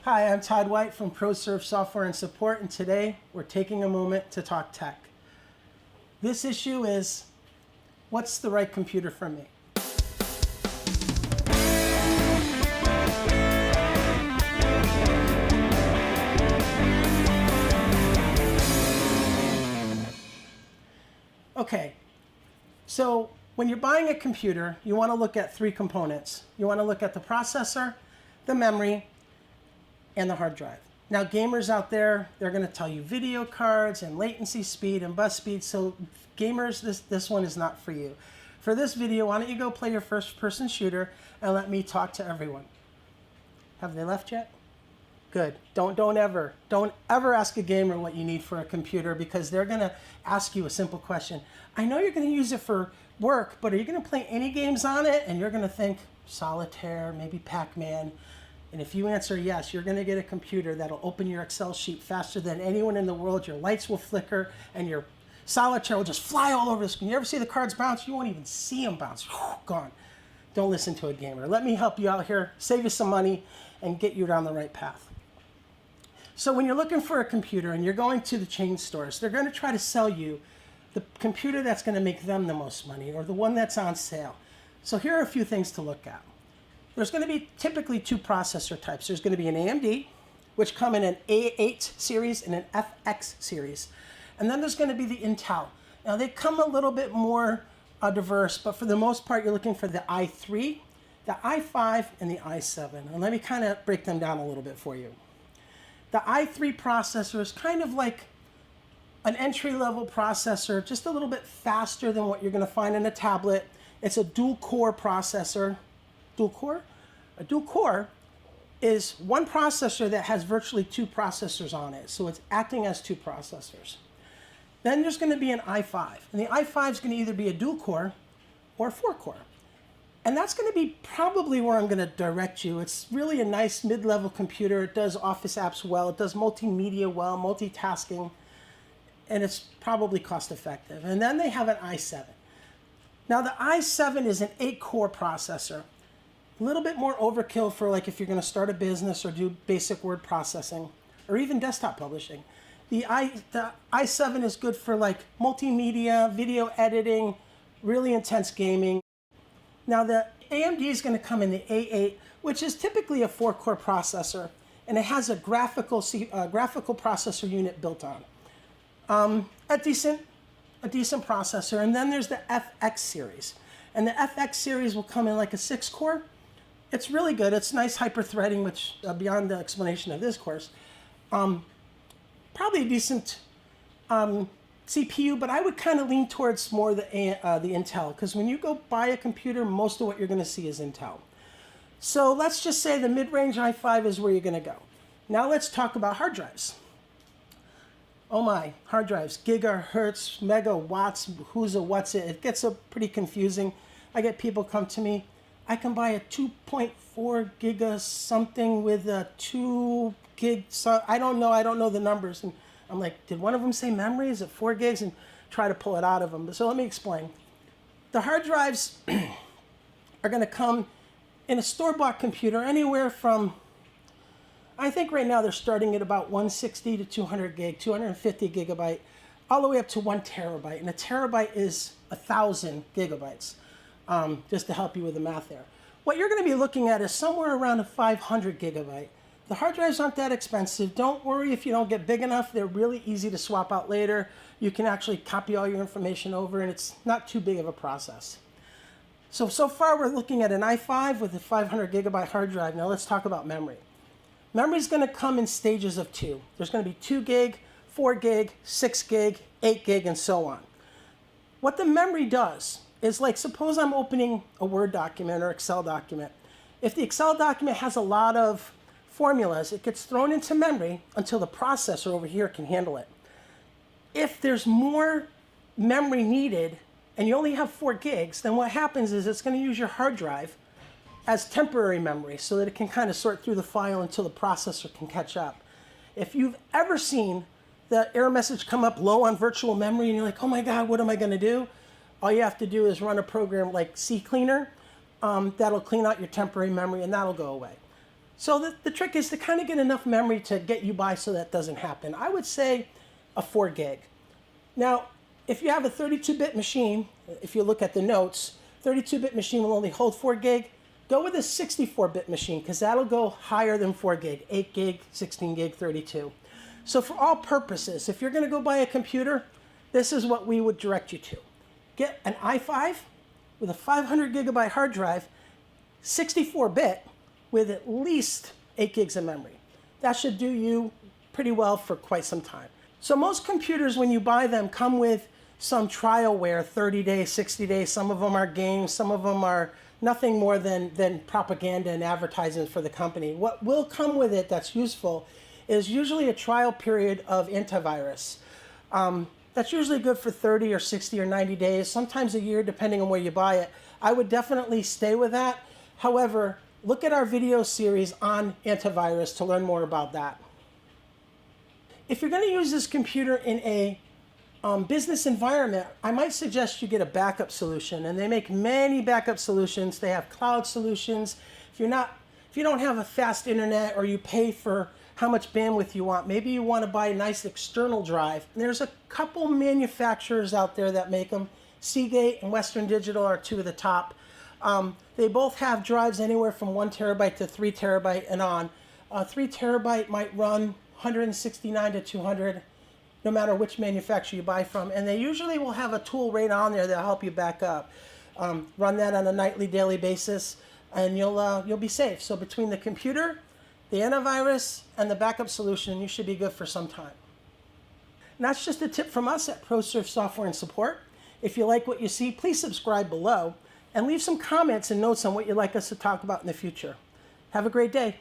Hi, I'm Todd White from ProServ Software and Support, and today we're taking a moment to talk tech. This issue is, what's the right computer for me? Okay, so when you're buying a computer, you want to look at three components. You want to look at the processor, the memory, and the hard drive. Now gamers out there, they're going to tell you video cards and latency speed and bus speed. So gamers, this one is not for you. For this video, why don't you go play your first person shooter and let me talk to everyone. Have they left yet? Good. Don't ever ask a gamer what you need for a computer, because they're going to ask you a simple question. I know you're going to use it for work, but are you going to play any games on it? And you're going to think solitaire, maybe Pac-Man. And if you answer yes, you're going to get a computer that'll open your Excel sheet faster than anyone in the world. Your lights will flicker and your solitaire will just fly all over the screen. You ever see the cards bounce? You won't even see them bounce. Whew, gone. Don't listen to a gamer. Let me help you out here, save you some money, and get you down the right path. So when you're looking for a computer and you're going to the chain stores, they're going to try to sell you the computer that's going to make them the most money, or the one that's on sale. So here are a few things to look at. There's going to be typically two processor types. There's going to be an AMD, which come in an A8 series and an FX series. And then there's going to be the Intel. Now they come a little bit more diverse, but for the most part, you're looking for the i3, the i5, and the i7. And let me kind of break them down a little bit for you. The i3 processor is kind of like an entry-level processor, just a little bit faster than what you're going to find in a tablet. It's a dual-core processor. Dual core? A dual core is one processor that has virtually two processors on it. So it's acting as two processors. Then there's going to be an i5. And the i5 is going to either be a dual core or a 4-core. And that's going to be probably where I'm going to direct you. It's really a nice mid-level computer. It does Office apps well. It does multimedia well, multitasking. And it's probably cost-effective. And then they have an i7. Now the i7 is an 8-core processor. A little bit more overkill for like if you're going to start a business or do basic word processing or even desktop publishing. The i7 is good for like multimedia, video editing, really intense gaming. Now the AMD is going to come in the A8, which is typically a 4-core processor, and it has a graphical processor unit built on. A decent processor. And then there's the FX series. And the FX series will come in like a 6-core. It's really good. It's nice hyper-threading, which beyond the explanation of this course. Probably a decent CPU, but I would kind of lean towards more the Intel, because when you go buy a computer, most of what you're going to see is Intel. So let's just say the mid-range i5 is where you're going to go. Now let's talk about hard drives. Oh my, hard drives, gigahertz, megawatts, who's a what's it. It gets pretty confusing. I get people come to me, I can buy a 2.4 giga something with a 2 gig, so I don't know the numbers. And I'm like, did one of them say memory? Is it 4 gigs? And try to pull it out of them. So let me explain. The hard drives are going to come in a store-bought computer anywhere from, I think right now they're starting at about 160 to 200 gig, 250 gigabyte, all the way up to 1 terabyte. And a terabyte is 1,000 gigabytes, just to help you with the math there. What you're going to be looking at is somewhere around a 500 gigabyte. The hard drives aren't that expensive. Don't worry if you don't get big enough. They're really easy to swap out later. You can actually copy all your information over, and it's not too big of a process. So far we're looking at an i5 with a 500 gigabyte hard drive. Now let's talk about memory. Memory is going to come in stages of 2. There's going to be 2 gig, 4 gig, 6 gig, 8 gig, and so on. What the memory does is, like, suppose I'm opening a Word document or Excel document. If the Excel document has a lot of formulas, it gets thrown into memory until the processor over here can handle it. If there's more memory needed and you only have 4 gigs, then what happens is it's going to use your hard drive as temporary memory so that it can kind of sort through the file until the processor can catch up. If you've ever seen the error message come up low on virtual memory and you're like, oh my God, what am I going to do? All you have to do is run a program like CCleaner that'll clean out your temporary memory, and that'll go away. So the trick is to kind of get enough memory to get you by so that doesn't happen. I would say a 4 gig. Now, if you have a 32-bit machine, if you look at the notes, 32-bit machine will only hold 4 gig. Go with a 64-bit machine because that'll go higher than 4 gig, 8 gig, 16 gig, 32. So for all purposes, if you're going to go buy a computer, this is what we would direct you to. Get an i5 with a 500 gigabyte hard drive, 64-bit, with at least 8 gigs of memory. That should do you pretty well for quite some time. So most computers, when you buy them, come with some trialware, 30 days, 60 days. Some of them are games, some of them are nothing more than propaganda and advertising for the company. What will come with it that's useful is usually a trial period of antivirus. That's usually good for 30 or 60 or 90 days, sometimes a year, depending on where you buy it. I would definitely stay with that. However, look at our video series on antivirus to learn more about that. If you're going to use this computer in a business environment, I might suggest you get a backup solution. And they make many backup solutions. They have cloud solutions. If you don't have a fast internet or you pay for how much bandwidth you want, maybe you want to buy a nice external drive. And there's a couple manufacturers out there that make them. Seagate and Western Digital are two of the top. They both have drives anywhere from 1 terabyte to 3 terabyte and on. 3 terabyte might run 169 to 200, no matter which manufacturer you buy from. And they usually will have a tool right on there that'll help you back up. Run that on a nightly, daily basis, and you'll be safe. So between the computer, the antivirus, and the backup solution, you should be good for some time. And that's just a tip from us at ProServ Software and Support. If you like what you see, please subscribe below and leave some comments and notes on what you'd like us to talk about in the future. Have a great day.